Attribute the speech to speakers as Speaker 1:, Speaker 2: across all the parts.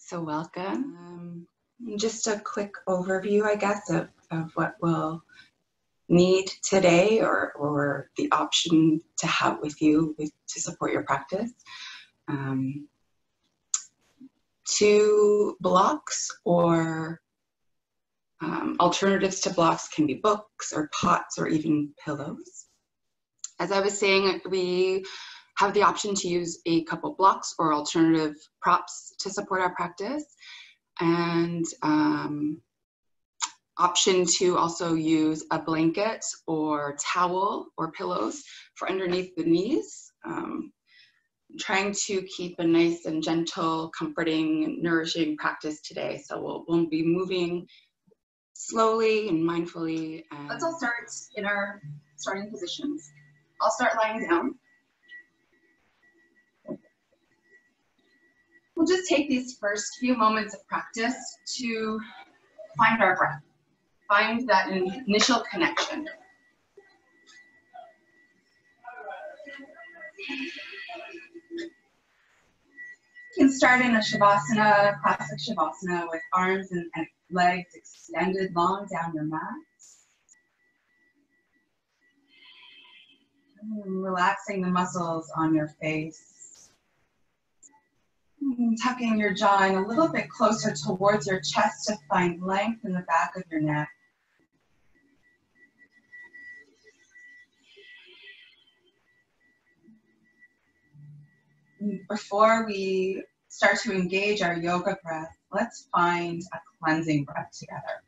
Speaker 1: So welcome. Just a quick overview, I guess, of what we'll need today or the option to have with you to support your practice. 2 blocks or alternatives to blocks can be books or pots or even pillows. As I was saying, we have the option to use a couple blocks or alternative props to support our practice, and option to also use a blanket or towel or pillows for underneath the knees. Trying to keep a nice and gentle, comforting, nourishing practice today. So we'll be moving slowly and mindfully. And let's all start in our starting positions. I'll start lying down. We'll just take these first few moments of practice to find our breath, find that initial connection. You can start in a Shavasana, classic Shavasana, with arms and legs extended long down your mat. Relaxing the muscles on your face. Tucking your jaw in a little bit closer towards your chest to find length in the back of your neck. Before we start to engage our yoga breath, let's find a cleansing breath together.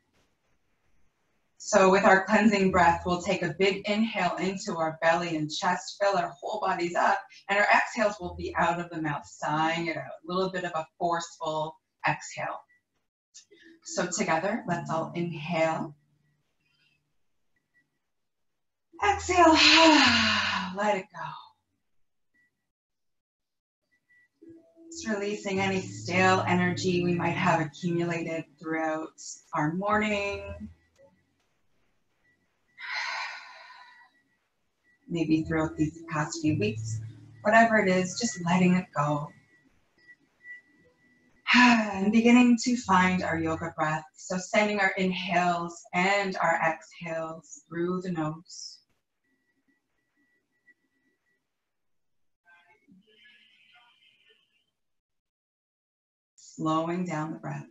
Speaker 1: So with our cleansing breath, we'll take a big inhale into our belly and chest, fill our whole bodies up, and our exhales will be out of the mouth, sighing it out. A little bit of a forceful exhale. So together, let's all inhale. Exhale, let it go. Just releasing any stale energy we might have accumulated throughout our morning. Maybe throughout these past few weeks. Whatever it is, just letting it go. And beginning to find our yoga breath. So sending our inhales and our exhales through the nose. Slowing down the breath.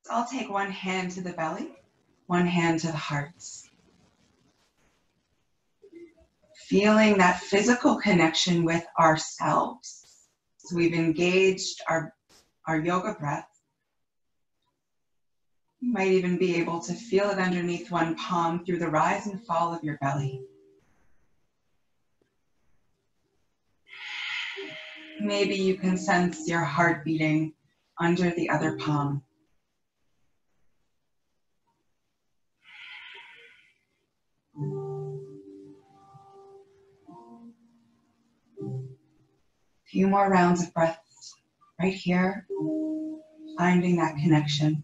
Speaker 1: So I'll take one hand to the belly, one hand to the heart. Feeling that physical connection with ourselves. So we've engaged our yoga breath. You might even be able to feel it underneath one palm through the rise and fall of your belly. Maybe you can sense your heart beating under the other palm. A few more rounds of breath right here, finding that connection,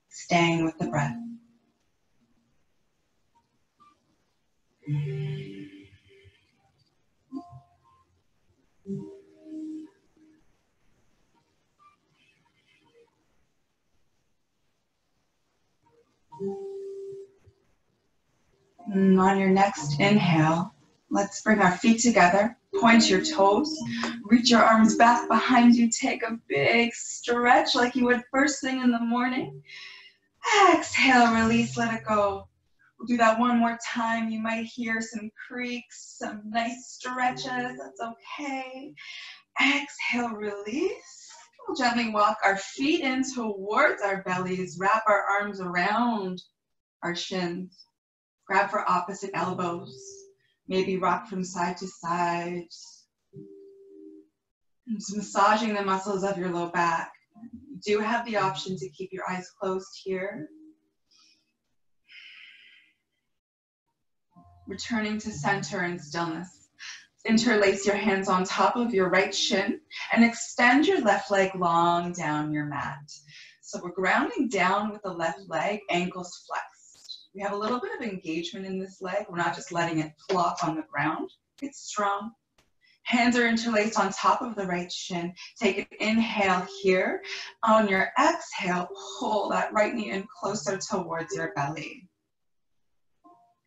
Speaker 1: staying with the breath. And on your next inhale, let's bring our feet together, point your toes, reach your arms back behind you, take a big stretch like you would first thing in the morning. Exhale, release, let it go. We'll do that one more time. You might hear some creaks, some nice stretches, that's okay. Exhale, release. We'll gently walk our feet in towards our bellies, wrap our arms around our shins. Grab for opposite elbows. Maybe rock from side to side. And just massaging the muscles of your low back. You do have the option to keep your eyes closed here. Returning to center and stillness. Interlace your hands on top of your right shin and extend your left leg long down your mat. So we're grounding down with the left leg, ankles flexed. We have a little bit of engagement in this leg. We're not just letting it flop on the ground. It's strong. Hands are interlaced on top of the right shin. Take an inhale here. On your exhale, pull that right knee in closer towards your belly.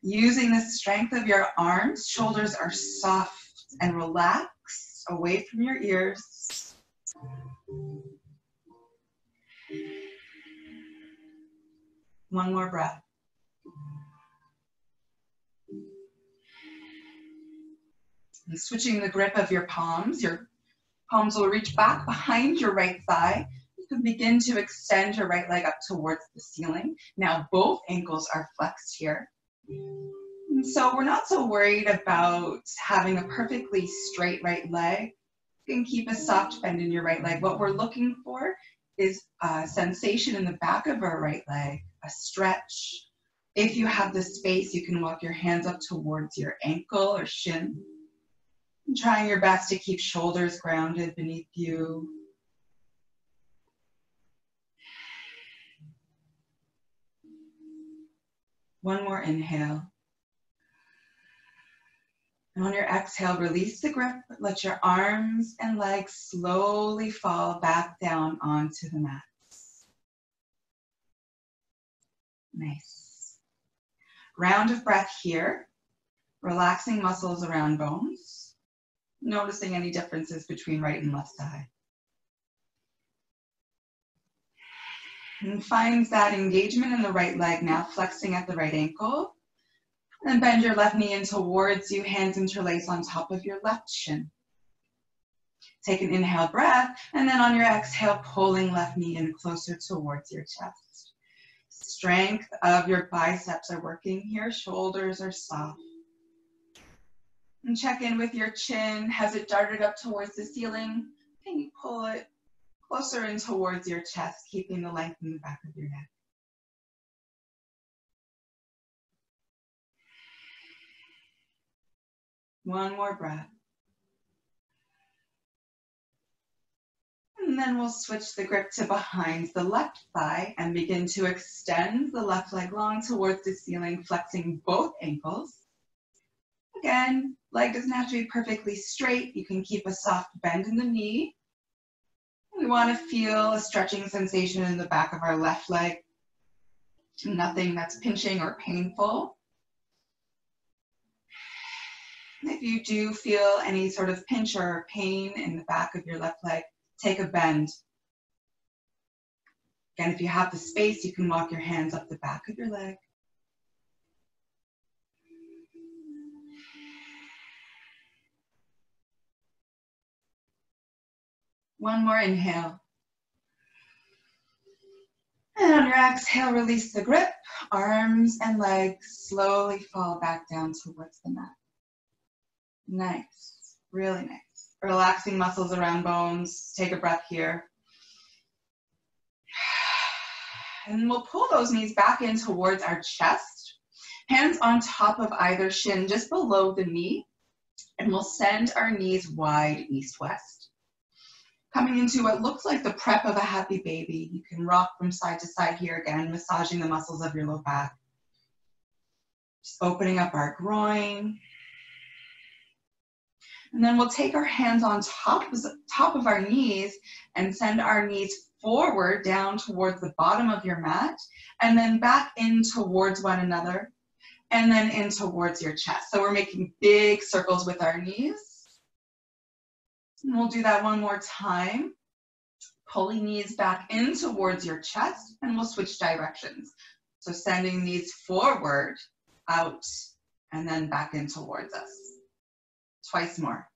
Speaker 1: Using the strength of your arms, shoulders are soft and relaxed away from your ears. One more breath. And switching the grip of your palms will reach back behind your right thigh. You can begin to extend your right leg up towards the ceiling. Now both ankles are flexed here. And so we're not so worried about having a perfectly straight right leg. You can keep a soft bend in your right leg. What we're looking for is a sensation in the back of our right leg, a stretch. If you have the space, you can walk your hands up towards your ankle or shin. And trying your best to keep shoulders grounded beneath you. One more inhale. And on your exhale, release the grip. Let your arms and legs slowly fall back down onto the mat. Nice. Round of breath here. Relaxing muscles around bones. Noticing any differences between right and left thigh. And find that engagement in the right leg now, flexing at the right ankle. And bend your left knee in towards you, hands interlace on top of your left shin. Take an inhale breath, and then on your exhale, pulling left knee in closer towards your chest. Strength of your biceps are working here, shoulders are soft. And check in with your chin. Has it darted up towards the ceiling? Can you pull it closer in towards your chest, keeping the length in the back of your neck? One more breath. And then we'll switch the grip to behind the left thigh and begin to extend the left leg long towards the ceiling, flexing both ankles. Again, leg doesn't have to be perfectly straight. You can keep a soft bend in the knee. We want to feel a stretching sensation in the back of our left leg. Nothing that's pinching or painful. If you do feel any sort of pinch or pain in the back of your left leg, take a bend. Again, if you have the space, you can walk your hands up the back of your leg. One more inhale. And on your exhale, release the grip. Arms and legs slowly fall back down towards the mat. Nice, really nice. Relaxing muscles around bones. Take a breath here. And we'll pull those knees back in towards our chest. Hands on top of either shin, just below the knee. And we'll send our knees wide east-west. Coming into what looks like the prep of a happy baby. You can rock from side to side here again, massaging the muscles of your low back. Just opening up our groin. And then we'll take our hands on top of our knees and send our knees forward down towards the bottom of your mat, and then back in towards one another, and then in towards your chest. So we're making big circles with our knees. And we'll do that one more time. Pulling knees back in towards your chest, and we'll switch directions. So sending knees forward, out, and then back in towards us. Twice more.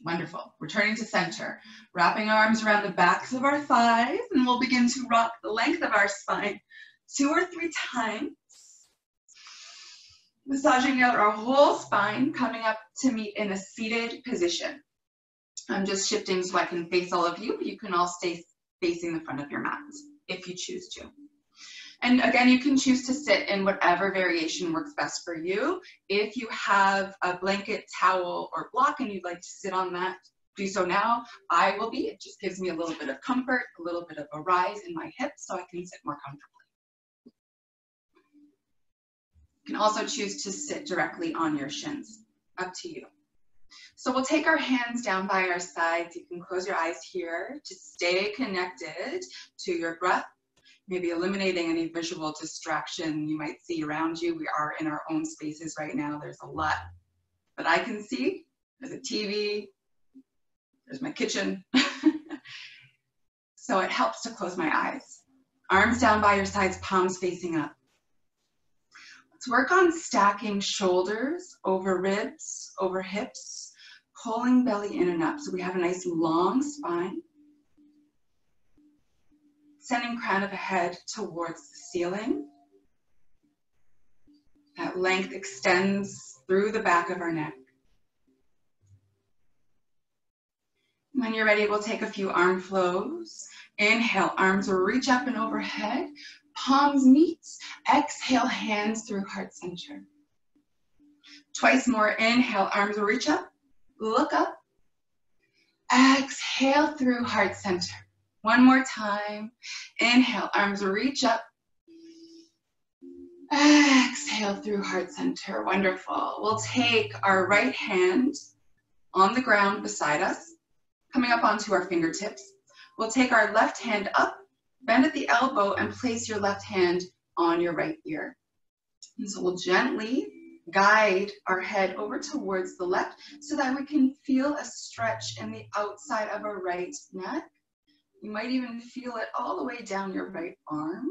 Speaker 1: Wonderful. Returning to center. Wrapping our arms around the backs of our thighs, and we'll begin to rock the length of our spine 2 or 3 times. Massaging out our whole spine, coming up to meet in a seated position. I'm just shifting so I can face all of you, but you can all stay facing the front of your mat if you choose to. And again, you can choose to sit in whatever variation works best for you. If you have a blanket, towel, or block and you'd like to sit on that, do so now. I will be. It just gives me a little bit of comfort, a little bit of a rise in my hips so I can sit more comfortably. You can also choose to sit directly on your shins. Up to you. So we'll take our hands down by our sides. You can close your eyes here to stay connected to your breath, maybe eliminating any visual distraction you might see around you. We are in our own spaces right now. There's a lot that I can see. There's a TV, there's my kitchen. So it helps to close my eyes. Arms down by your sides, palms facing up. Let's work on stacking shoulders over ribs, over hips, pulling belly in and up so we have a nice long spine. Sending crown of the head towards the ceiling. That length extends through the back of our neck. When you're ready, we'll take a few arm flows. Inhale, arms will reach up and overhead. Palms meet. Exhale, hands through heart center. Twice more. Inhale, arms will reach up. Look up. Exhale through heart center. One more time. Inhale, arms will reach up. Exhale through heart center. Wonderful. We'll take our right hand on the ground beside us, coming up onto our fingertips. We'll take our left hand up, bend at the elbow, and place your left hand on your right ear. And so we'll gently guide our head over towards the left so that we can feel a stretch in the outside of our right neck. You might even feel it all the way down your right arm.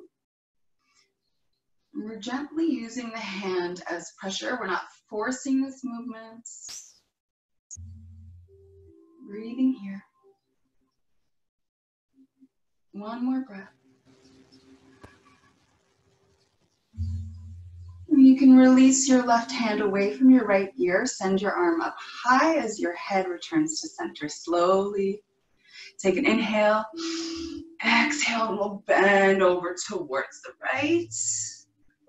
Speaker 1: And we're gently using the hand as pressure. We're not forcing this movement. Breathing here. One more breath. And you can release your left hand away from your right ear. Send your arm up high as your head returns to center slowly. Take an inhale. Exhale, and we'll bend over towards the right.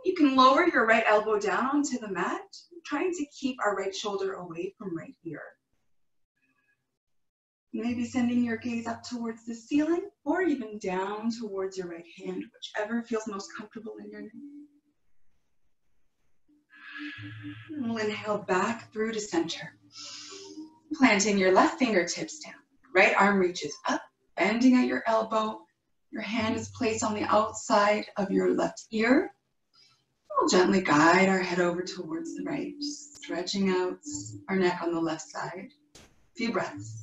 Speaker 1: You can lower your right elbow down onto the mat, trying to keep our right shoulder away from right ear. Maybe sending your gaze up towards the ceiling or even down towards your right hand, whichever feels most comfortable in your neck. And we'll inhale back through to center. Planting your left fingertips down. Right arm reaches up, bending at your elbow. Your hand is placed on the outside of your left ear. We'll gently guide our head over towards the right, stretching out our neck on the left side. A few breaths.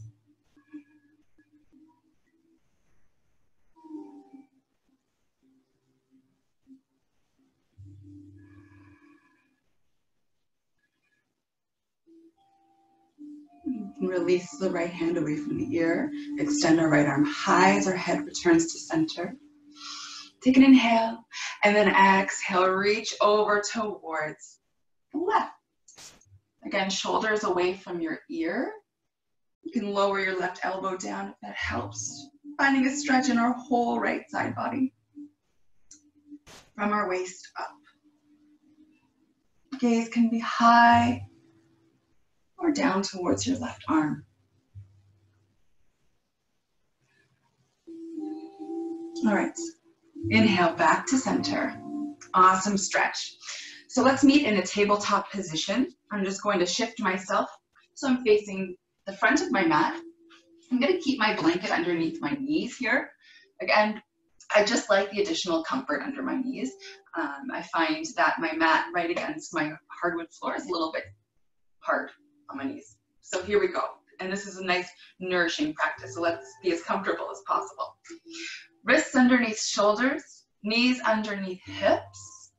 Speaker 1: Release the right hand away from the ear. Extend our right arm high as our head returns to center. Take an inhale and then exhale. Reach over towards the left. Again, shoulders away from your ear. You can lower your left elbow down if that helps. Finding a stretch in our whole right side body. From our waist up. Gaze can be high or down towards your left arm. All right, inhale back to center. Awesome stretch. So let's meet in a tabletop position. I'm just going to shift myself so I'm facing the front of my mat. I'm going to keep my blanket underneath my knees here. Again, I just like the additional comfort under my knees. I find that my mat right against my hardwood floor is a little bit hard on my knees. So here we go. And this is a nice nourishing practice. So let's be as comfortable as possible. Wrists underneath shoulders, knees underneath hips.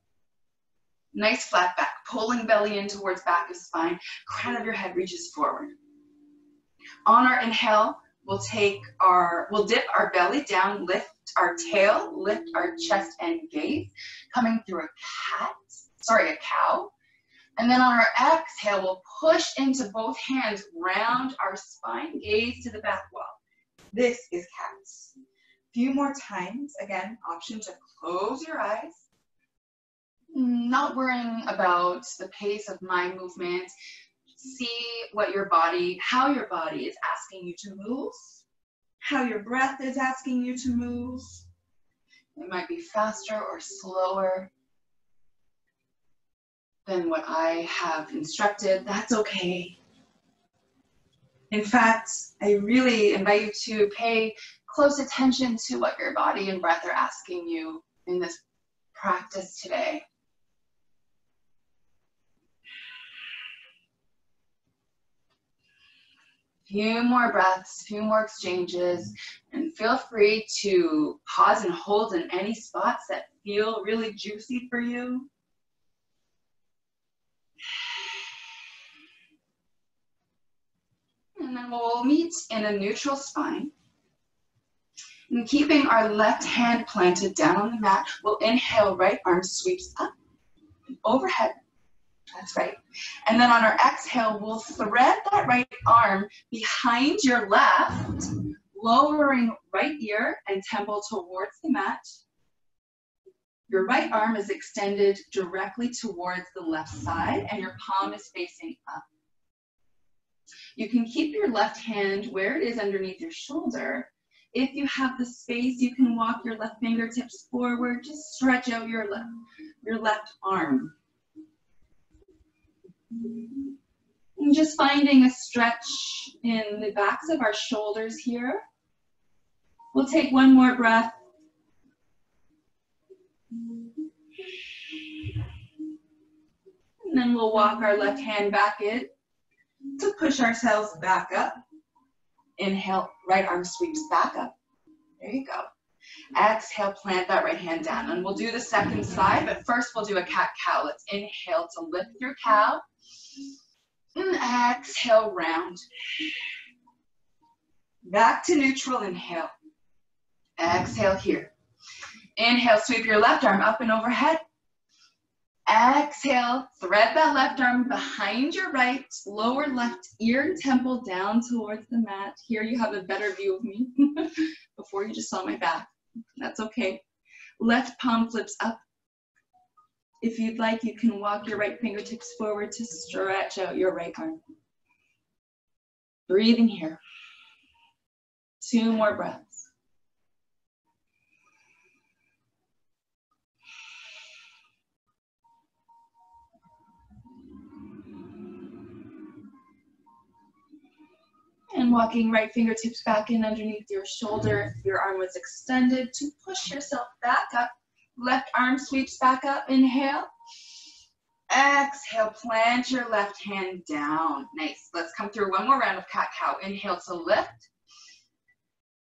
Speaker 1: Nice flat back, pulling belly in towards back of spine. Crown of your head reaches forward. On our inhale, we'll dip our belly down, lift our tail, lift our chest and gaze, coming through a cow. And then on our exhale, we'll push into both hands, round our spine, gaze to the back wall. This is cats. A few more times. Again, option to close your eyes Not worrying about the pace of my movement. See what your body, how your body is asking you to move, how your breath is asking you to move. It might be faster or slower than what I have instructed. That's okay. In fact, I really invite you to pay close attention to what your body and breath are asking you in this practice today. Few more breaths, few more exchanges, and feel free to pause and hold in any spots that feel really juicy for you. And then we'll meet in a neutral spine. And keeping our left hand planted down on the mat, we'll inhale, right arm sweeps up and overhead. That's right. And then on our exhale, we'll thread that right arm behind your left, lowering right ear and temple towards the mat. Your right arm is extended directly towards the left side and your palm is facing up. You can keep your left hand where it is underneath your shoulder. If you have the space, you can walk your left fingertips forward. Just stretch out your left arm. And just finding a stretch in the backs of our shoulders here. We'll take one more breath. And then we'll walk our left hand back in to push ourselves back up. Inhale, right arm sweeps back up. There you go. Exhale, plant that right hand down. And we'll do the second side, but first we'll do a cat-cow. Let's inhale to lift your cow. And exhale, round. Back to neutral, inhale. Exhale here. Inhale, sweep your left arm up and overhead. Exhale, thread that left arm behind your right, lower left ear and temple down towards the mat. Here you have a better view of me. Before you just saw my back. That's okay. Left palm flips up. If you'd like, you can walk your right fingertips forward to stretch out your right arm. Breathing here. 2 more breaths. And walking right fingertips back in underneath your shoulder. If your arm was extended, to push yourself back up. Left arm sweeps back up. Inhale. Exhale, plant your left hand down. Nice. Let's come through one more round of cat-cow. Inhale to lift.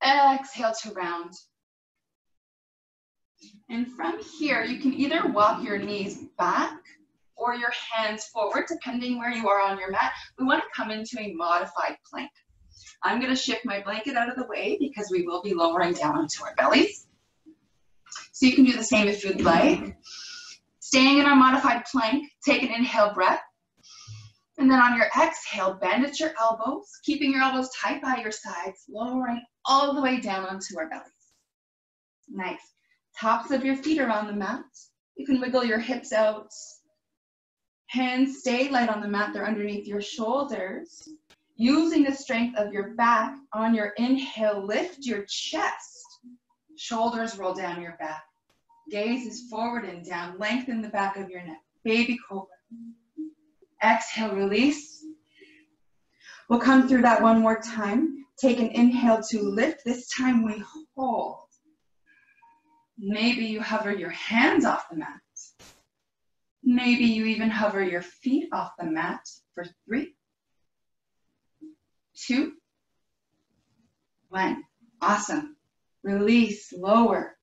Speaker 1: Exhale to round. And from here, you can either walk your knees back or your hands forward, depending where you are on your mat. We want to come into a modified plank. I'm going to shift my blanket out of the way because we will be lowering down onto our bellies. So you can do the same if you'd like. Staying in our modified plank, take an inhale breath. And then on your exhale, bend at your elbows, keeping your elbows tight by your sides, lowering all the way down onto our bellies. Nice. Tops of your feet are on the mat. You can wiggle your hips out. Hands stay light on the mat. They're underneath your shoulders. Using the strength of your back, on your inhale, lift your chest. Shoulders roll down your back. Gaze is forward and down. Lengthen the back of your neck. Baby cobra. Exhale, release. We'll come through that one more time. Take an inhale to lift. This time we hold. Maybe you hover your hands off the mat. Maybe you even hover your feet off the mat for 3, 2, 1. Awesome. Release, lower.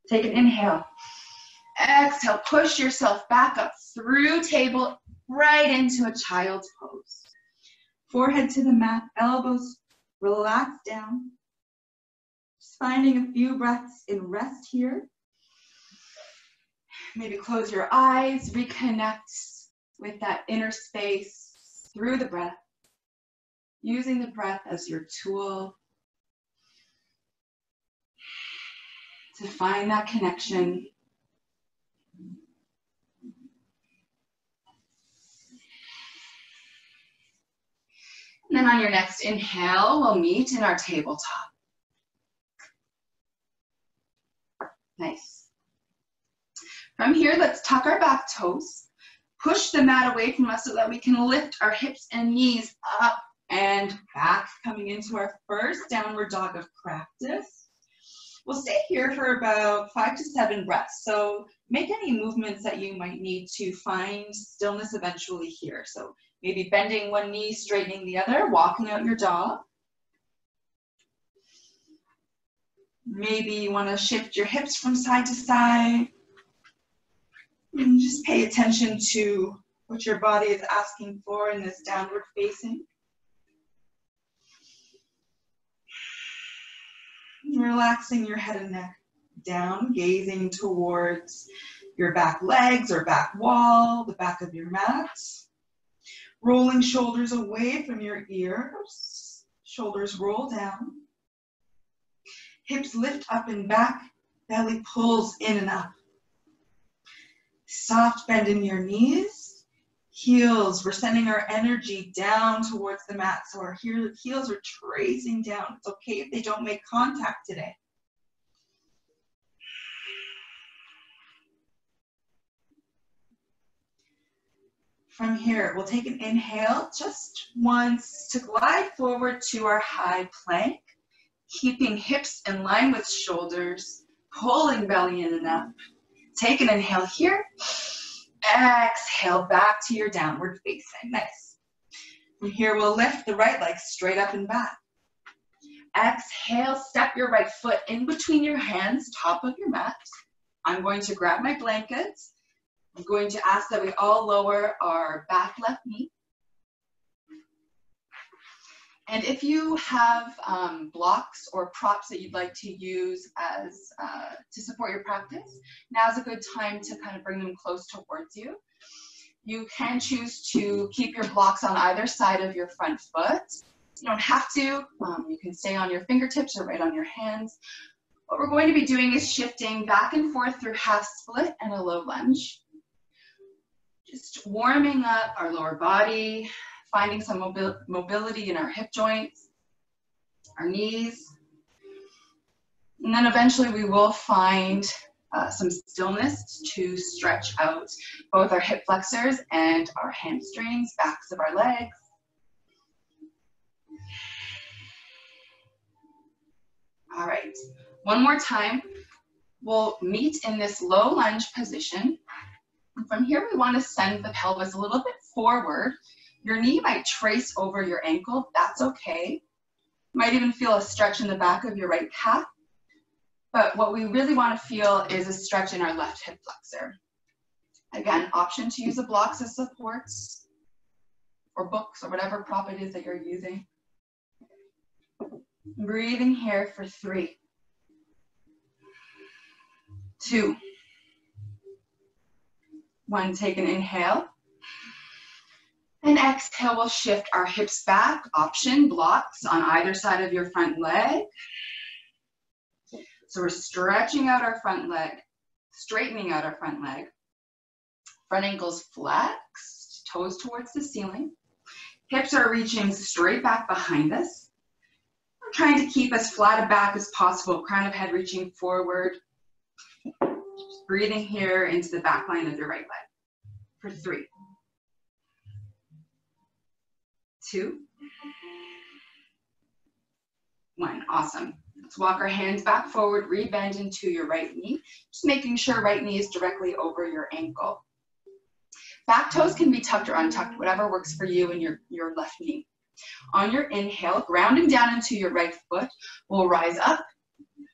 Speaker 1: Take an inhale. Exhale, push yourself back up through table, right into a child's pose. Forehead to the mat, elbows relax down. Just finding a few breaths in rest here. Maybe close your eyes, reconnect with that inner space through the breath. Using the breath as your tool to find that connection And then on your next inhale, we'll meet in our tabletop. Nice. From here, let's tuck our back toes. Push the mat away from us so that we can lift our hips and knees up and back, coming into our first downward dog of practice. We'll stay here for about 5 to 7 breaths. So make any movements that you might need to find stillness eventually here. So maybe bending one knee, straightening the other, walking out your dog. Maybe you want to shift your hips from side to side. And just pay attention to what your body is asking for in this downward facing. Relaxing your head and neck down, gazing towards your back legs or back wall, the back of your mat. Rolling shoulders away from your ears. Shoulders roll down. Hips lift up and back. Belly pulls in and up. Soft bend in your knees. Heels, we're sending our energy down towards the mat. So our heels are tracing down. It's okay if they don't make contact today. From here, we'll take an inhale just once to glide forward to our high plank, keeping hips in line with shoulders, pulling belly in and up. Take an inhale here. Exhale back to your downward facing. Nice. From here, we'll lift the right leg straight up and back. Exhale, step your right foot in between your hands, top of your mat. I'm going to grab my blankets. I'm going to ask that we all lower our back left knee. And if you have blocks or props that you'd like to use as to support your practice, now's a good time to kind of bring them close towards you. You can choose to keep your blocks on either side of your front foot. You don't have to. You can stay on your fingertips or right on your hands. What we're going to be doing is shifting back and forth through half split and a low lunge. Just warming up our lower body, finding some mobility in our hip joints, our knees. And then eventually we will find some stillness to stretch out both our hip flexors and our hamstrings, backs of our legs. All right, one more time. We'll meet in this low lunge position. And from here, we want to send the pelvis a little bit forward. Your knee might trace over your ankle. That's okay. You might even feel a stretch in the back of your right calf. But what we really want to feel is a stretch in our left hip flexor. Again, option to use a blocks as supports or books or whatever prop it is that you're using. Breathing here for 3, 2, 1. Take an inhale. And exhale, we'll shift our hips back. Option, blocks on either side of your front leg. So we're stretching out our front leg, straightening out our front leg. Front ankles flexed, toes towards the ceiling. Hips are reaching straight back behind us. We're trying to keep as flat a back as possible, crown of head reaching forward. Just breathing here into the back line of your right leg for 3, 2, 1. Awesome. Let's walk our hands back forward, rebend into your right knee, just making sure right knee is directly over your ankle. Back toes can be tucked or untucked, whatever works for you and your left knee. On your inhale, grounding down into your right foot, we'll rise up,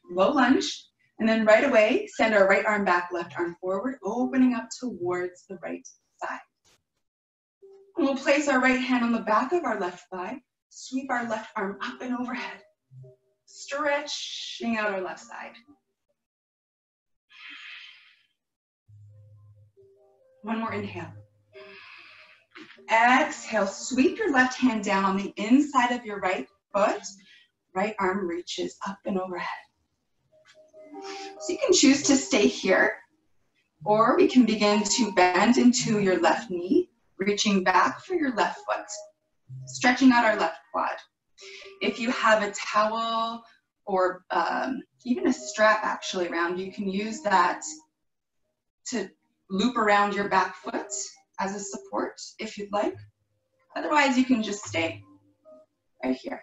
Speaker 1: low lunge, and then right away, send our right arm back, left arm forward, opening up towards the right side. And we'll place our right hand on the back of our left thigh, sweep our left arm up and overhead, stretching out our left side. One more inhale. Exhale, sweep your left hand down on the inside of your right foot. Right arm reaches up and overhead. So you can choose to stay here, or we can begin to bend into your left knee, reaching back for your left foot. Stretching out our left quad. If you have a towel or even a strap actually around, you can use that to loop around your back foot as a support if you'd like. Otherwise, you can just stay right here.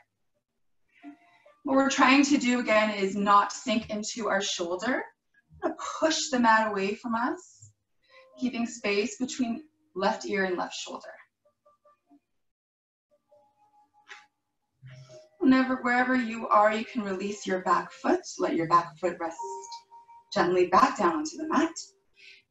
Speaker 1: What we're trying to do again is not sink into our shoulder. I'm gonna push the mat away from us, keeping space between left ear and left shoulder. Wherever you are, you can release your back foot. Let your back foot rest gently back down onto the mat.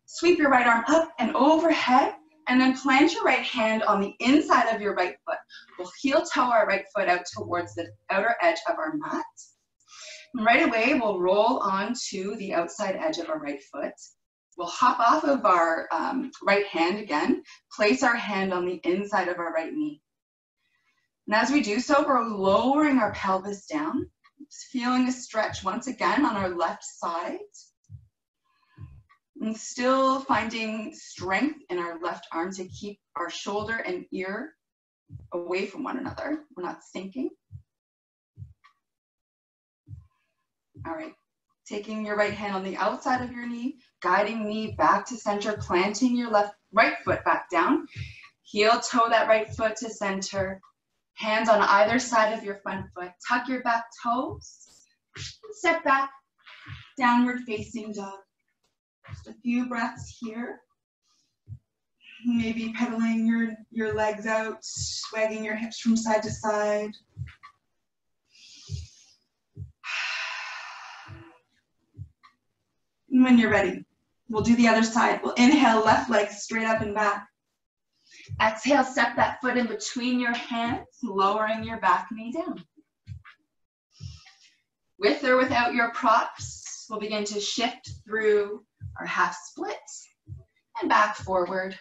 Speaker 1: Sweep your right arm up and overhead, and then plant your right hand on the inside of your right foot. We'll heel toe our right foot out towards the outer edge of our mat. And right away, we'll roll onto the outside edge of our right foot. We'll hop off of our right hand again, place our hand on the inside of our right knee. And as we do so, we're lowering our pelvis down, feeling a stretch once again on our left side. And still finding strength in our left arm to keep our shoulder and ear away from one another. We're not sinking. All right, taking your right hand on the outside of your knee, guiding knee back to center, planting your right foot back down. Heel toe that right foot to center. Hands on either side of your front foot. Tuck your back toes. Step back, downward facing dog. Just a few breaths here. Maybe pedaling your legs out, swagging your hips from side to side. And when you're ready, we'll do the other side. We'll inhale, left leg straight up and back. Exhale, step that foot in between your hands, lowering your back knee down. With or without your props, we'll begin to shift through our half split and back forward.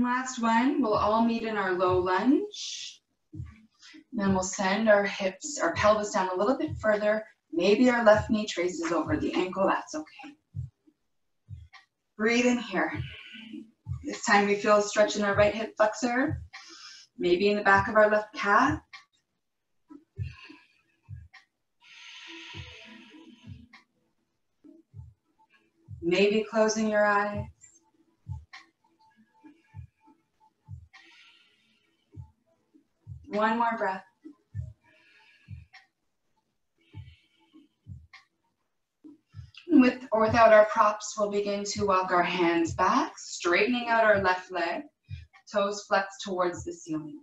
Speaker 1: Last one, we'll all meet in our low lunge. Then we'll send our hips, our pelvis down a little bit further. Maybe our left knee traces over the ankle, that's okay. Breathe in here. This time we feel a stretch in our right hip flexor, maybe in the back of our left calf. Maybe closing your eyes. One more breath. With or without our props, we'll begin to walk our hands back, straightening out our left leg, toes flex towards the ceiling.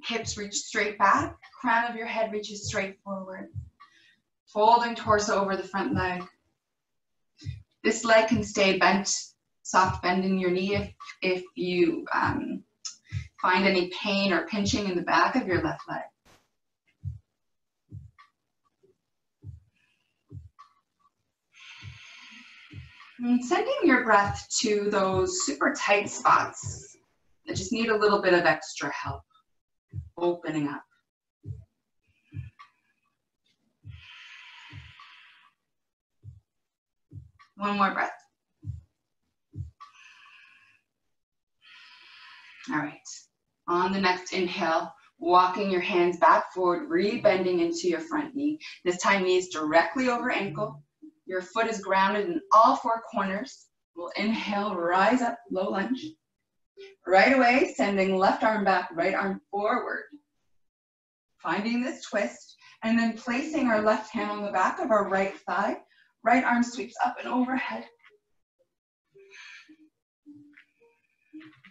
Speaker 1: Hips reach straight back, crown of your head reaches straight forward. Folding torso over the front leg. This leg can stay bent, soft bend in your knee if you find any pain or pinching in the back of your left leg. And sending your breath to those super tight spots that just need a little bit of extra help, opening up. One more breath. All right, on the next inhale, walking your hands back forward, re-bending into your front knee. This time knees directly over ankle. Your foot is grounded in all four corners. We'll inhale, rise up, low lunge. Right away, sending left arm back, right arm forward. Finding this twist, and then placing our left hand on the back of our right thigh. Right arm sweeps up and overhead.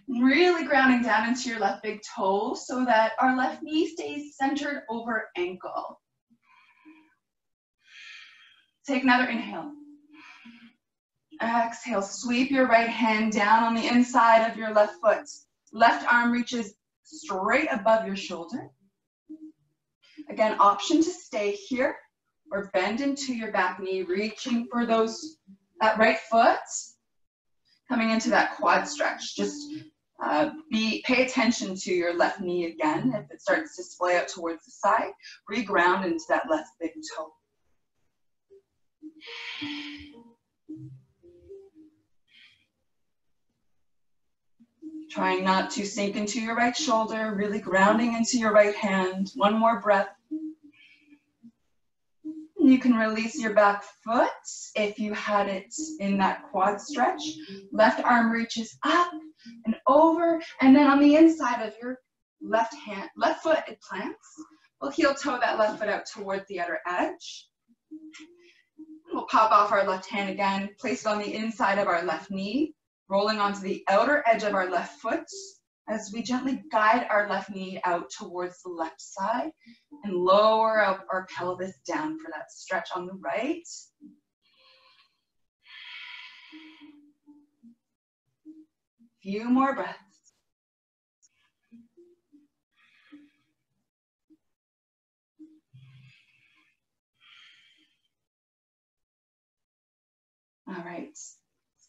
Speaker 1: Really grounding down into your left big toe so that our left knee stays centered over ankle. Take another inhale. Exhale, sweep your right hand down on the inside of your left foot. Left arm reaches straight above your shoulder. Again, option to stay here or bend into your back knee, reaching for that right foot, coming into that quad stretch. Just Pay attention to your left knee again. If it starts to splay out towards the side, reground into that left big toe. Trying not to sink into your right shoulder, really grounding into your right hand. One more breath. You can release your back foot if you had it in that quad stretch. Left arm reaches up and over, and then on the inside of your left foot, it plants. We'll heel toe that left foot out towards the outer edge. We'll pop off our left hand again, place it on the inside of our left knee, rolling onto the outer edge of our left foot as we gently guide our left knee out towards the left side and lower up our pelvis down for that stretch on the right. Few more breaths. All right.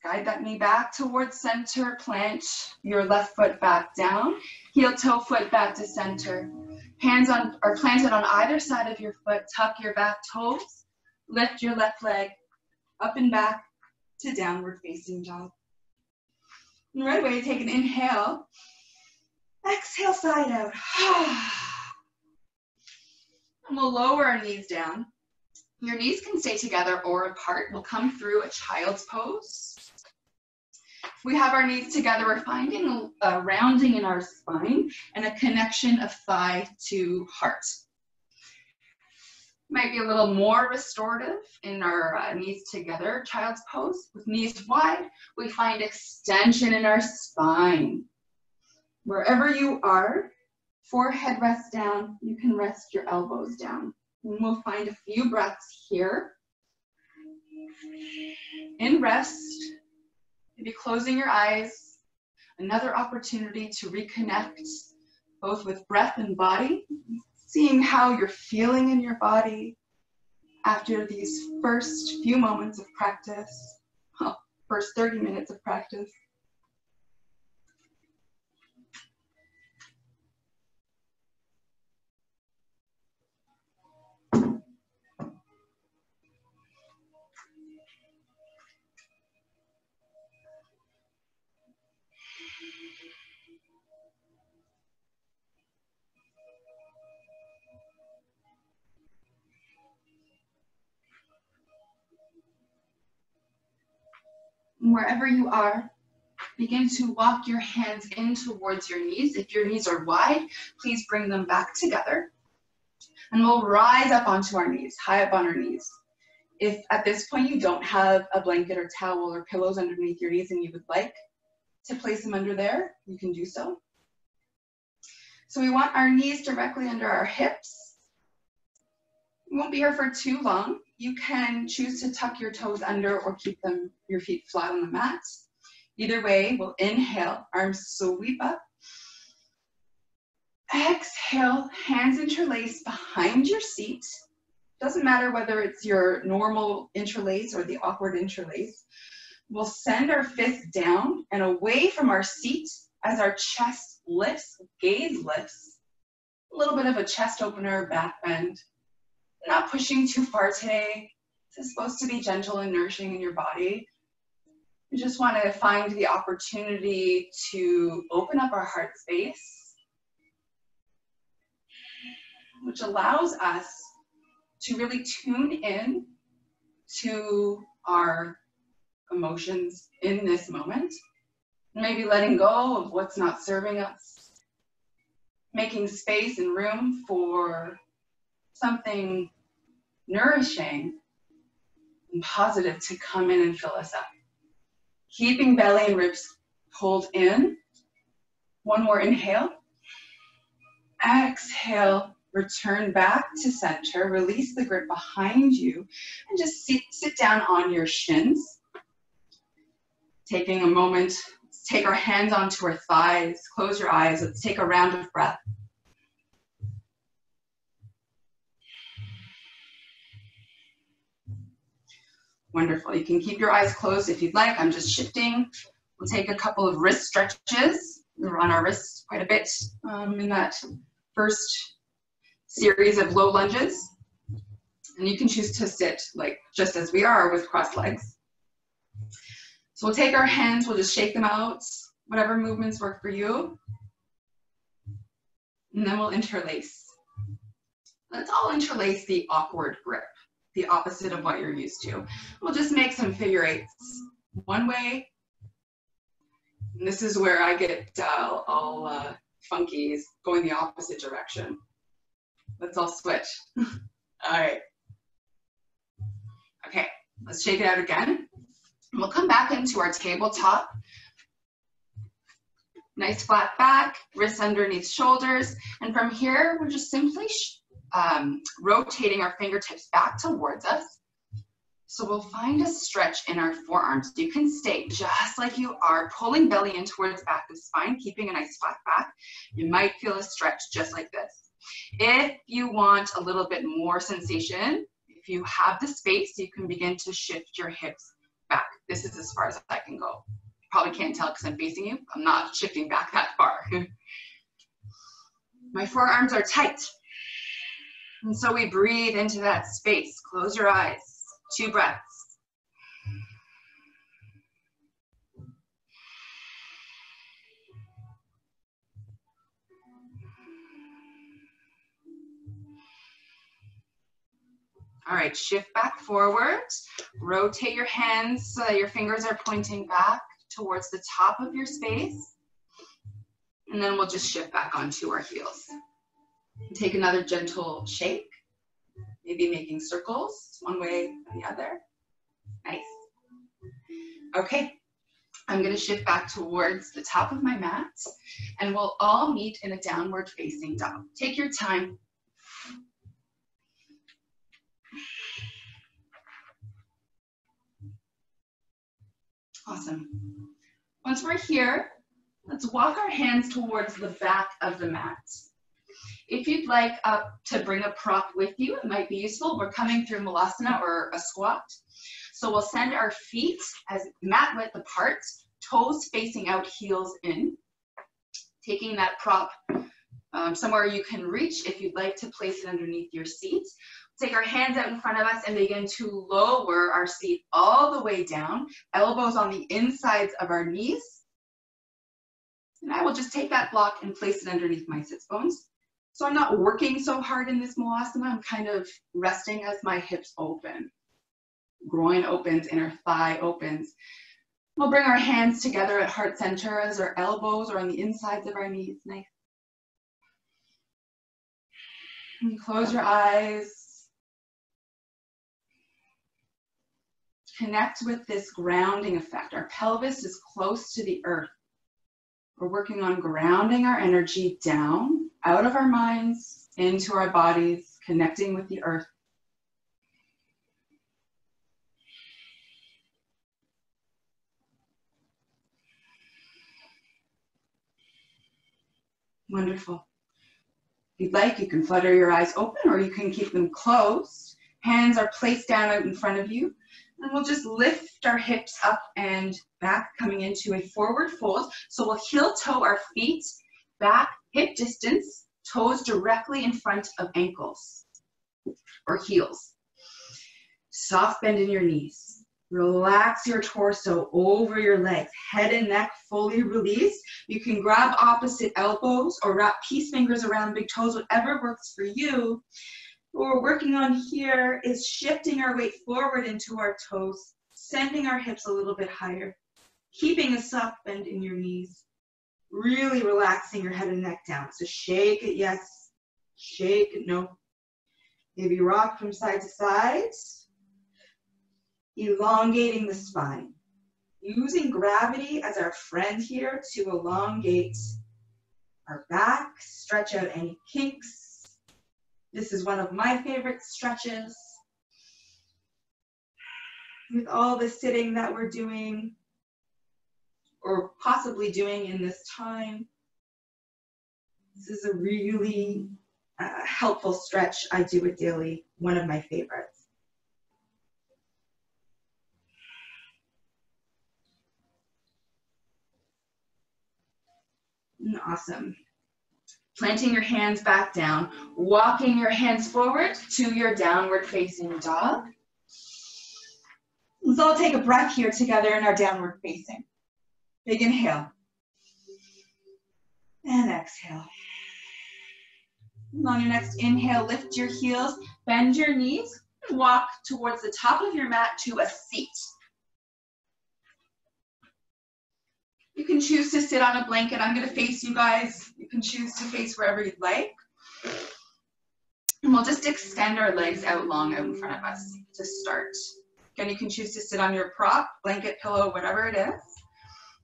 Speaker 1: Guide that knee back towards center, plant your left foot back down, heel toe foot back to center. Hands are planted on either side of your foot, tuck your back toes, lift your left leg up and back to downward facing dog. And right away, take an inhale, exhale side out. And we'll lower our knees down. Your knees can stay together or apart. We'll come through a child's pose. If we have our knees together, we're finding a rounding in our spine and a connection of thigh to heart. Might be a little more restorative in our knees together, child's pose. With knees wide, we find extension in our spine. Wherever you are, forehead rests down, you can rest your elbows down. And we'll find a few breaths here. In rest, maybe closing your eyes, another opportunity to reconnect both with breath and body, seeing how you're feeling in your body after these first few moments of practice, first 30 minutes of practice. Wherever you are, begin to walk your hands in towards your knees. If your knees are wide, please bring them back together. And we'll rise up onto our knees, high up on our knees. If at this point you don't have a blanket or towel or pillows underneath your knees and you would like to place them under there, you can do so. So we want our knees directly under our hips. We won't be here for too long. You can choose to tuck your toes under or keep your feet flat on the mat. Either way, we'll inhale, arms sweep up. Exhale, hands interlace behind your seat. Doesn't matter whether it's your normal interlace or the awkward interlace. We'll send our fist down and away from our seat as our chest lifts, gaze lifts. A little bit of a chest opener, back bend. Not pushing too far today. This is supposed to be gentle and nourishing in your body. We just want to find the opportunity to open up our heart space, which allows us to really tune in to our emotions in this moment. Maybe letting go of what's not serving us, making space and room for something nourishing and positive to come in and fill us up. Keeping belly and ribs pulled in. One more inhale. Exhale, return back to center. Release the grip behind you and just sit down on your shins. Taking a moment, let's take our hands onto our thighs. Close your eyes. Let's take a round of breath. Wonderful. You can keep your eyes closed if you'd like. I'm just shifting. We'll take a couple of wrist stretches. We were on our wrists quite a bit in that first series of low lunges. And you can choose to sit like just as we are with crossed legs. So we'll take our hands, we'll just shake them out, whatever movements work for you. And then we'll interlace. Let's all interlace the awkward grip, the opposite of what you're used to. We'll just make some figure eights. One way. And this is where I get all funky, is going the opposite direction. Let's all switch. All right. Okay, let's shake it out again. And we'll come back into our tabletop. Nice flat back, wrists underneath shoulders. And from here, we're just simply rotating our fingertips back towards us. So we'll find a stretch in our forearms. You can stay just like you are, pulling belly in towards back of spine, keeping a nice flat back. You might feel a stretch just like this. If you want a little bit more sensation, if you have the space, you can begin to shift your hips back. This is as far as I can go. You probably can't tell because I'm facing you. I'm not shifting back that far. My forearms are tight. And so we breathe into that space. Close your eyes. 2 breaths. All right, shift back forward. Rotate your hands so that your fingers are pointing back towards the top of your space. And then we'll just shift back onto our heels. Take another gentle shake. Maybe making circles one way or the other. Nice. Okay, I'm going to shift back towards the top of my mat, and we'll all meet in a downward facing dog. Take your time. Awesome. Once we're here, let's walk our hands towards the back of the mat. If you'd like to bring a prop with you, it might be useful. We're coming through Malasana or a squat. So we'll send our feet as mat width apart, toes facing out, heels in. Taking that prop somewhere you can reach if you'd like to place it underneath your seat. Take our hands out in front of us and begin to lower our seat all the way down, elbows on the insides of our knees. And I will just take that block and place it underneath my sits bones. So I'm not working so hard in this Malasana. I'm kind of resting as my hips open. Groin opens, inner thigh opens. We'll bring our hands together at heart center as our elbows are on the insides of our knees. Nice. And close your eyes. Connect with this grounding effect. Our pelvis is close to the earth. We're working on grounding our energy down, out of our minds, into our bodies, connecting with the earth. Wonderful. If you'd like, you can flutter your eyes open or you can keep them closed. Hands are placed down out in front of you. And we'll just lift our hips up and back, coming into a forward fold. So we'll heel toe our feet back, hip distance, toes directly in front of ankles or heels. Soft bend in your knees. Relax your torso over your legs, head and neck fully released. You can grab opposite elbows or wrap peace fingers around big toes, whatever works for you. What we're working on here is shifting our weight forward into our toes, sending our hips a little bit higher, keeping a soft bend in your knees, really relaxing your head and neck down. So shake it, yes. Shake it, no. Maybe rock from side to side, elongating the spine. Using gravity as our friend here to elongate our back, stretch out any kinks. This is one of my favorite stretches. With all the sitting that we're doing, or possibly doing in this time, this is a really helpful stretch. I do it daily, one of my favorites. Awesome. Planting your hands back down, walking your hands forward to your downward facing dog. Let's all take a breath here together in our downward facing. Big inhale. And exhale. And on your next inhale, lift your heels, bend your knees, and walk towards the top of your mat to a seat. You can choose to sit on a blanket. I'm going to face you guys. You can choose to face wherever you'd like. And we'll just extend our legs out long out in front of us to start. Again, you can choose to sit on your prop, blanket, pillow, whatever it is.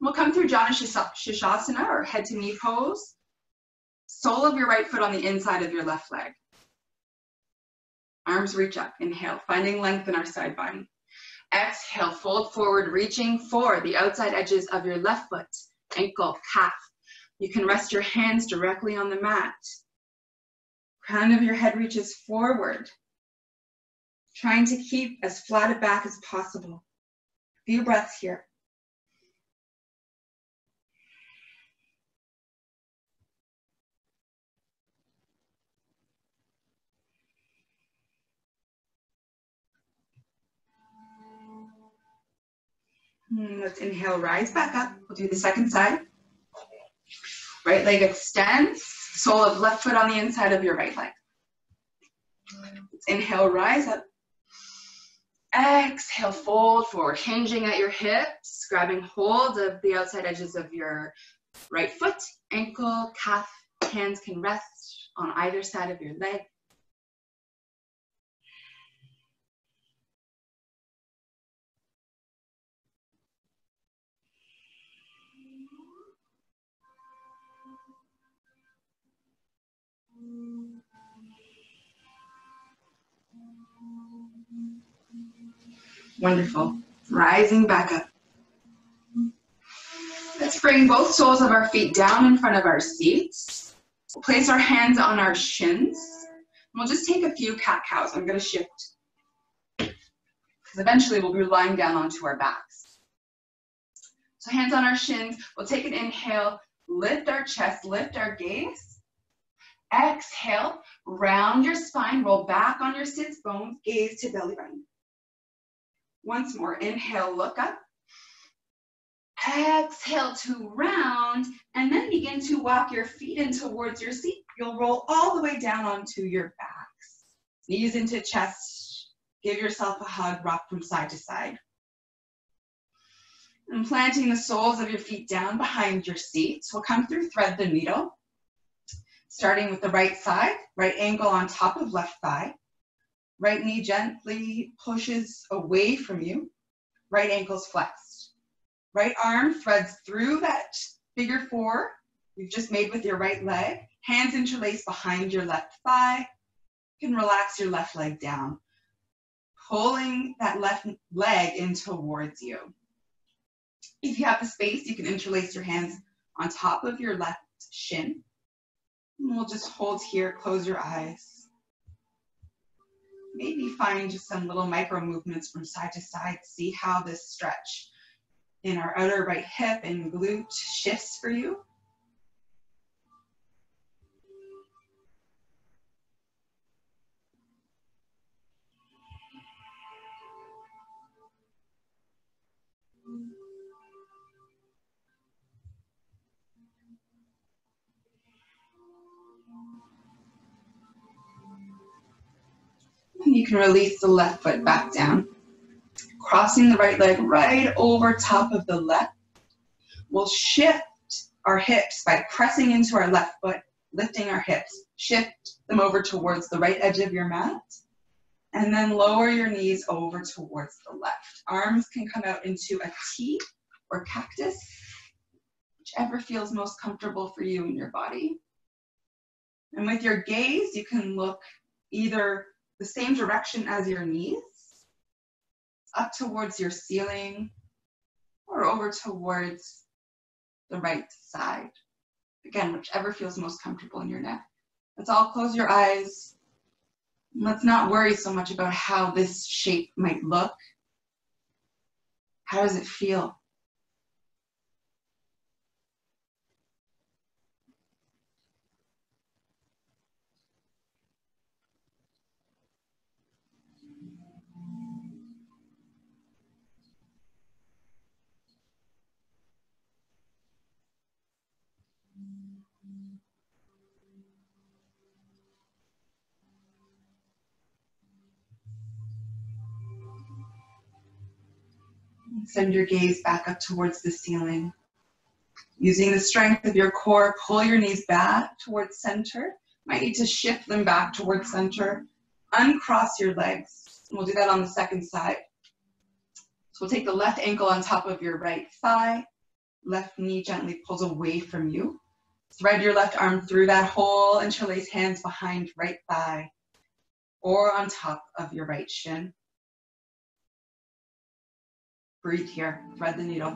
Speaker 1: We'll come through Jana Shishasana or head to knee pose. Sole of your right foot on the inside of your left leg. Arms reach up. Inhale, finding length in our side body. Exhale, fold forward, reaching for the outside edges of your left foot, ankle, calf. You can rest your hands directly on the mat. Crown of your head reaches forward, trying to keep as flat a back as possible. A few breaths here. Let's inhale, rise back up. We'll do the second side. Right leg extends, sole of left foot on the inside of your right leg. Let's inhale, rise up. Exhale, fold forward, hinging at your hips, grabbing hold of the outside edges of your right foot, ankle, calf. Hands can rest on either side of your leg. Wonderful. Rising back up. Let's bring both soles of our feet down in front of our seats. We'll place our hands on our shins. We'll just take a few cat-cows. I'm going to shift, because eventually we'll be lying down onto our backs. So hands on our shins. We'll take an inhale, lift our chest, lift our gaze. Exhale, round your spine, roll back on your sits bones, gaze to belly button. Once more, inhale, look up. Exhale to round, and then begin to walk your feet in towards your seat. You'll roll all the way down onto your backs. Knees into chest. Give yourself a hug, rock from side to side. And planting the soles of your feet down behind your seat. We'll come through thread the needle. Starting with the right side, right ankle on top of left thigh. Right knee gently pushes away from you. Right ankle's flexed. Right arm threads through that figure four you've just made with your right leg. Hands interlace behind your left thigh. You can relax your left leg down. Pulling that left leg in towards you. If you have the space, you can interlace your hands on top of your left shin. And we'll just hold here, close your eyes. Maybe find just some little micro movements from side to side. See how this stretch in our outer right hip and glute shifts for you. And you can release the left foot back down. Crossing the right leg right over top of the left. We'll shift our hips by pressing into our left foot, lifting our hips. Shift them over towards the right edge of your mat. And then lower your knees over towards the left. Arms can come out into a T or cactus, whichever feels most comfortable for you in your body. And with your gaze, you can look either the same direction as your knees, up towards your ceiling, or over towards the right side. Again, whichever feels most comfortable in your neck. Let's all close your eyes. Let's not worry so much about how this shape might look. How does it feel? Send your gaze back up towards the ceiling. Using the strength of your core, pull your knees back towards center. Might need to shift them back towards center. Uncross your legs. We'll do that on the second side. So we'll take the left ankle on top of your right thigh. Left knee gently pulls away from you. Thread your left arm through that hole. Interlace hands behind right thigh or on top of your right shin. Breathe here. Thread the needle.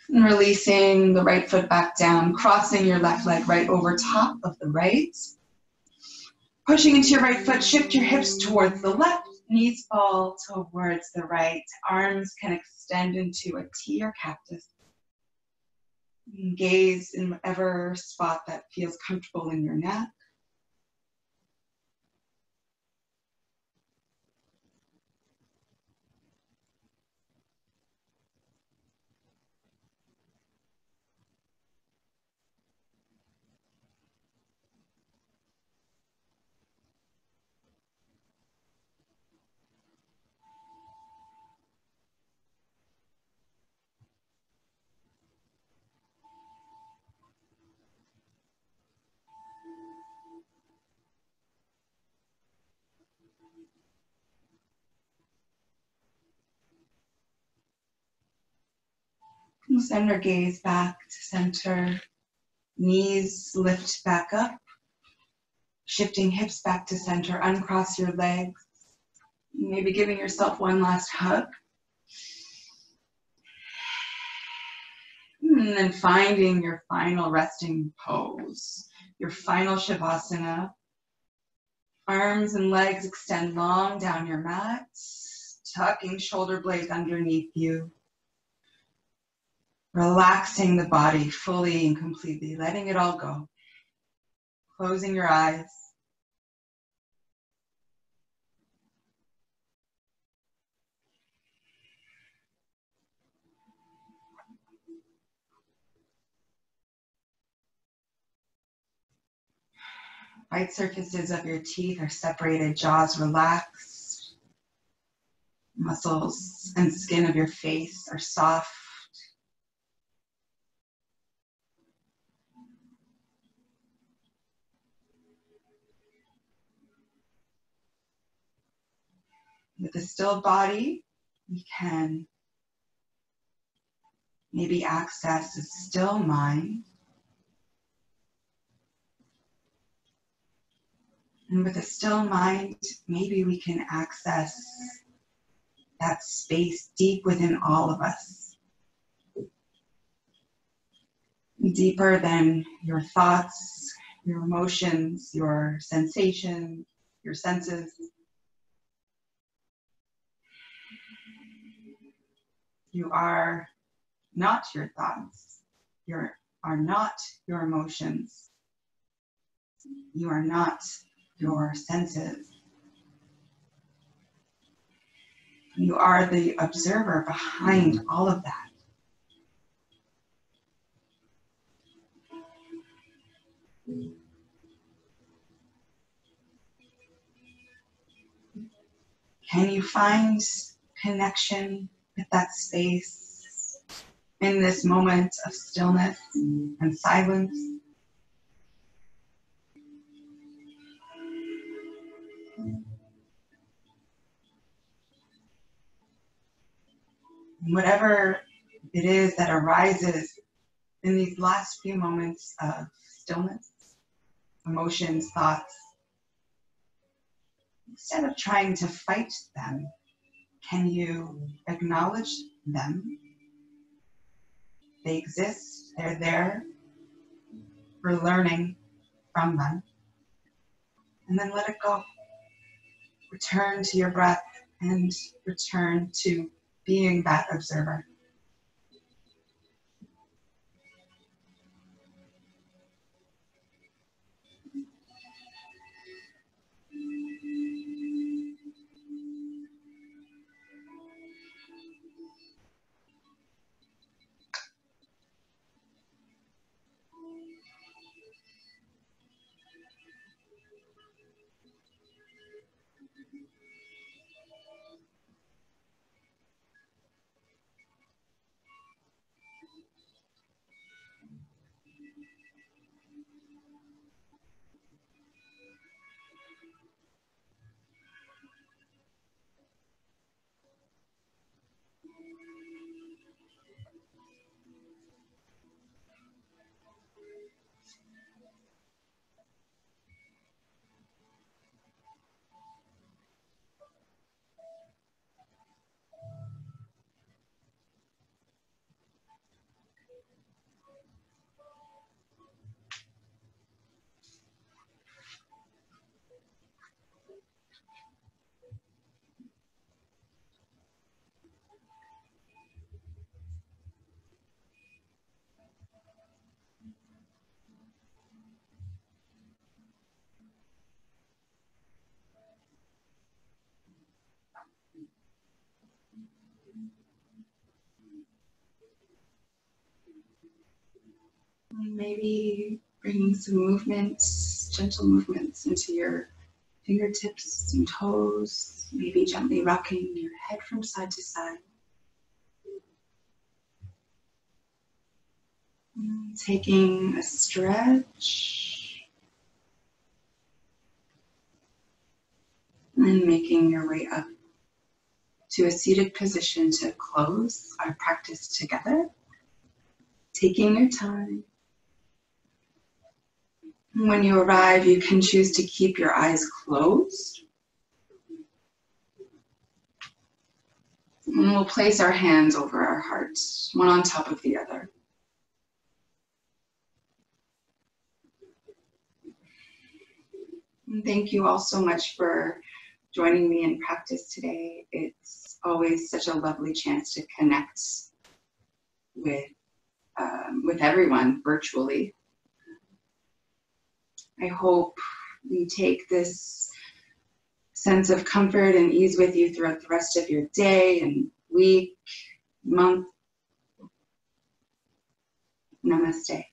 Speaker 1: And releasing the right foot back down, crossing your left leg right over top of the right. Pushing into your right foot, shift your hips towards the left, knees fall towards the right. Arms can extend into a T or cactus. Gaze in whatever spot that feels comfortable in your neck. And send our gaze back to center. Knees lift back up. Shifting hips back to center. Uncross your legs. Maybe giving yourself one last hug. And then finding your final resting pose. Your final Shavasana. Arms and legs extend long down your mat. Tucking shoulder blades underneath you. Relaxing the body fully and completely, letting it all go. Closing your eyes. Right surfaces of your teeth are separated, jaws relaxed. Muscles and skin of your face are soft. With a still body, we can maybe access a still mind. And with a still mind, maybe we can access that space deep within all of us. Deeper than your thoughts, your emotions, your sensations, your senses. You are not your thoughts. You are not your emotions. You are not your senses. You are the observer behind all of that. Can you find connection with that space in this moment of stillness and silence? Whatever it is that arises in these last few moments of stillness, emotions, thoughts, instead of trying to fight them, can you acknowledge them? They exist, they're there, we're learning from them. And then let it go. Return to your breath and return to being that observer. Maybe bringing some movements, gentle movements into your fingertips and toes, maybe gently rocking your head from side to side. Taking a stretch and making your way up to a seated position to close our practice together. Taking your time. When you arrive, you can choose to keep your eyes closed. And we'll place our hands over our hearts, one on top of the other. And thank you all so much for joining me in practice today. It's always such a lovely chance to connect with everyone virtually. I hope you take this sense of comfort and ease with you throughout the rest of your day and week, month. Namaste.